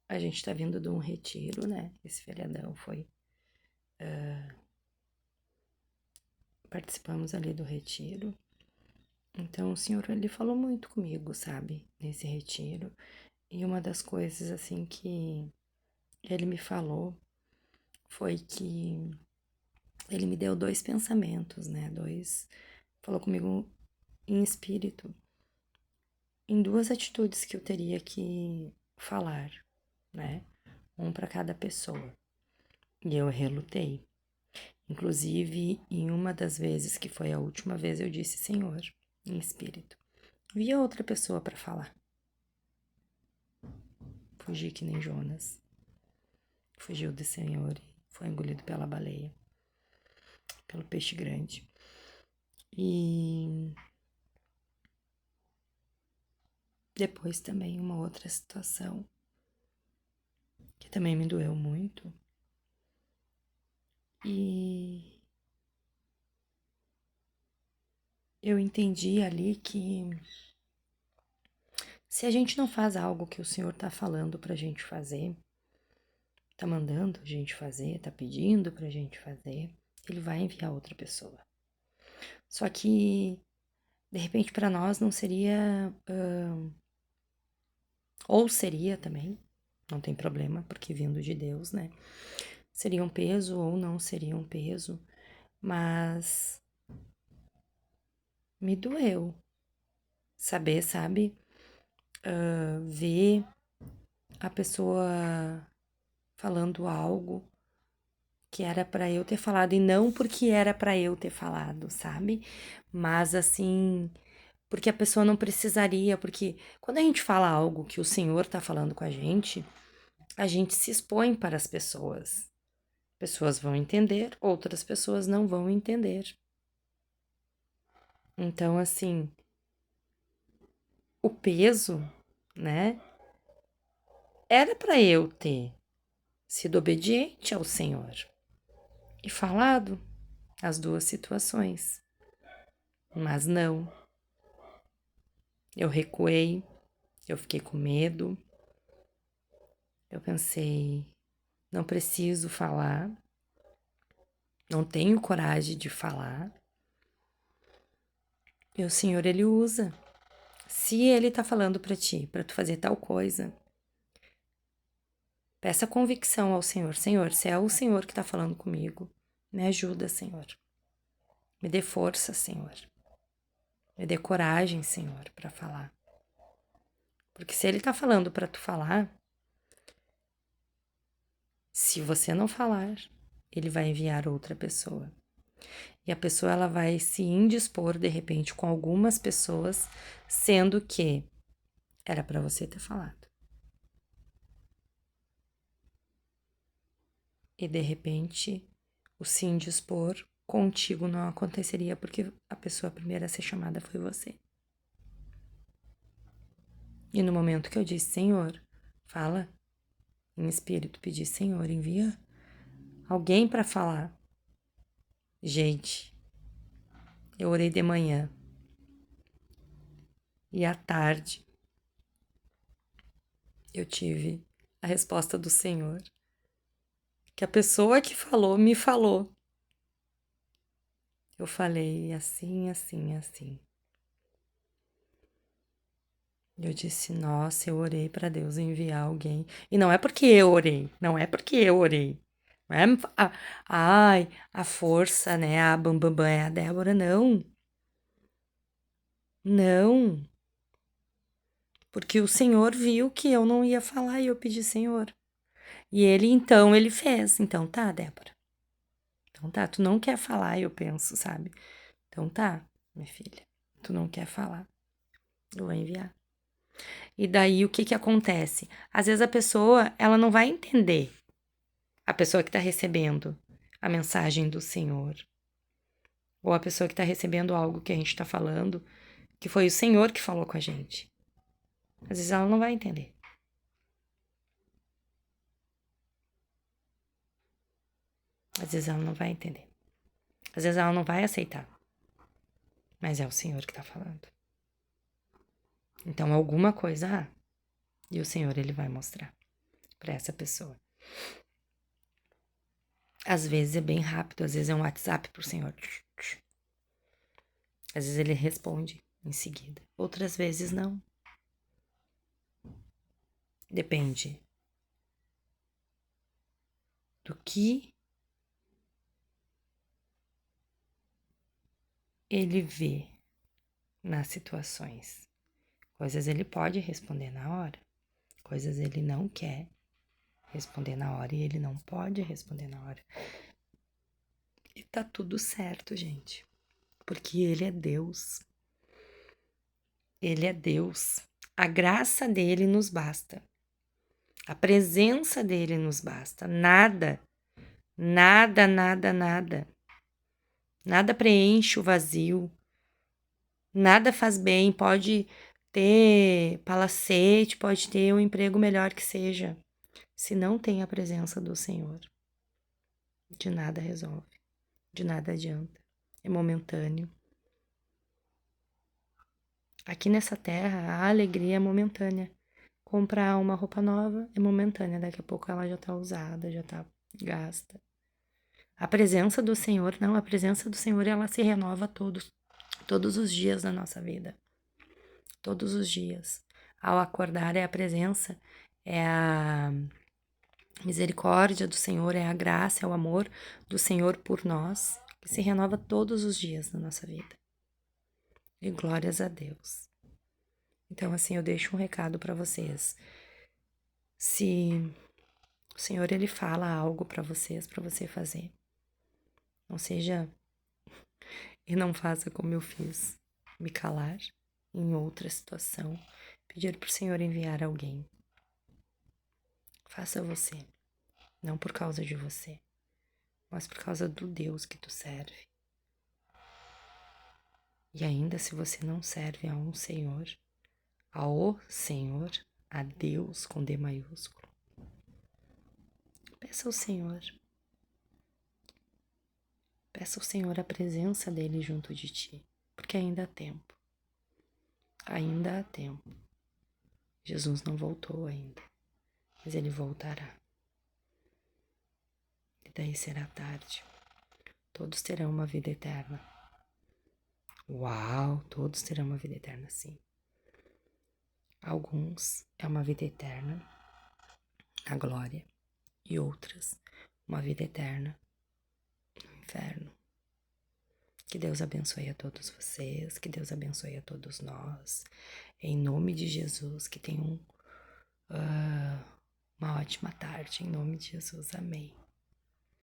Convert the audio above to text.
A gente tá vindo de um retiro, né? Esse feriadão foi... Participamos ali do retiro. Então, o Senhor, ele falou muito comigo, sabe? Nesse retiro. E uma das coisas, assim, que ele me falou foi que ele me deu 2 pensamentos, né? Falou comigo em espírito, em 2 atitudes que eu teria que falar, né? Um para cada pessoa. E eu relutei. Inclusive, em uma das vezes, que foi a última vez, eu disse Senhor, em espírito. Vi outra pessoa para falar. Fugi que nem Jonas. Fugiu do Senhor e foi engolido pela baleia, pelo peixe grande. E depois também uma outra situação que também me doeu muito. E eu entendi ali que se a gente não faz algo que o Senhor tá falando pra gente fazer, tá mandando a gente fazer, tá pedindo pra gente fazer, ele vai enviar outra pessoa. Só que, de repente, pra nós não seria, ou seria também, não tem problema, porque vindo de Deus, né? Seria um peso ou não seria um peso, mas me doeu saber, sabe? Ver a pessoa falando algo que era pra eu ter falado, e não porque era pra eu ter falado, sabe? Mas assim, porque a pessoa não precisaria, porque quando a gente fala algo que o Senhor tá falando com a gente se expõe para as pessoas. Pessoas vão entender, outras pessoas não vão entender. Então, assim, o peso, né? Era para eu ter sido obediente ao Senhor e falado as 2 situações. Mas não. Eu recuei, eu fiquei com medo. Eu pensei, não preciso falar, não tenho coragem de falar. E o Senhor, ele usa. Se ele tá falando para ti, para tu fazer tal coisa, peça convicção ao Senhor. Senhor, se é o Senhor que tá falando comigo, me ajuda, Senhor. Me dê força, Senhor. Me dê coragem, Senhor, para falar. Porque se ele tá falando para tu falar, se você não falar, ele vai enviar outra pessoa. E a pessoa ela vai se indispor de repente com algumas pessoas, sendo que era para você ter falado. E de repente, o se indispor contigo não aconteceria porque a pessoa primeira a ser chamada foi você. E no momento que eu disse, Senhor, fala, em espírito, pedi, Senhor, envia alguém para falar. Gente, eu orei de manhã e à tarde eu tive a resposta do Senhor, que a pessoa que falou me falou. Eu falei assim, assim, assim. Eu disse, nossa, eu orei para Deus enviar alguém. E não é porque eu orei, não é porque eu orei. Não é ai, a força, né? A bambambam é a Débora, não. Não. Porque o Senhor viu que eu não ia falar e eu pedi, Senhor. E ele, então, ele fez. Então tá, Débora. Então tá, tu não quer falar, eu penso, sabe? Então tá, minha filha. Tu não quer falar. Eu vou enviar. E daí o que que acontece? Às vezes a pessoa, ela não vai entender. A pessoa que está recebendo a mensagem do Senhor. Ou a pessoa que está recebendo algo que a gente está falando, que foi o Senhor que falou com a gente. Às vezes ela não vai entender. Às vezes ela não vai entender. Às vezes ela não vai aceitar. Mas é o Senhor que está falando. Então alguma coisa há. E o Senhor, Ele vai mostrar para essa pessoa. Às vezes é bem rápido, às vezes é um WhatsApp pro Senhor. Às vezes Ele responde em seguida. Outras vezes não. Depende do que ele vê nas situações. Coisas ele pode responder na hora, coisas ele não quer responder na hora e ele não pode responder na hora. E tá tudo certo, gente, porque ele é Deus. Ele é Deus. A graça dele nos basta. A presença dele nos basta. Nada, nada, nada, nada. Nada preenche o vazio. Nada faz bem. Pode ter palacete, pode ter um emprego melhor que seja. Se não tem a presença do Senhor, de nada resolve. De nada adianta. É momentâneo. Aqui nessa terra, a alegria é momentânea. Comprar uma roupa nova é momentânea. Daqui a pouco ela já tá usada, já tá gasta. A presença do Senhor, não. A presença do Senhor, ela se renova todos os dias da nossa vida. Todos os dias. Ao acordar é a presença, é a misericórdia do Senhor, é a graça, é o amor do Senhor por nós, que se renova todos os dias da nossa vida. E glórias a Deus. Então, assim, eu deixo um recado para vocês. Se o Senhor, Ele fala algo para vocês, para você fazer, não seja e não faça como eu fiz, me calar em outra situação, pedir para o Senhor enviar alguém. Faça você, não por causa de você, mas por causa do Deus que tu serve. E ainda se você não serve a um Senhor, ao Senhor, a Deus com D maiúsculo, peça ao Senhor. Peça ao Senhor a presença dele junto de ti, porque ainda há tempo. Ainda há tempo. Jesus não voltou ainda, mas ele voltará. E daí será tarde. Todos terão uma vida eterna. Uau, todos terão uma vida eterna, sim. Alguns é uma vida eterna na glória e outras uma vida eterna no inferno. Que Deus abençoe a todos vocês, que Deus abençoe a todos nós. Em nome de Jesus, que tenham uma ótima tarde. Em nome de Jesus, amém.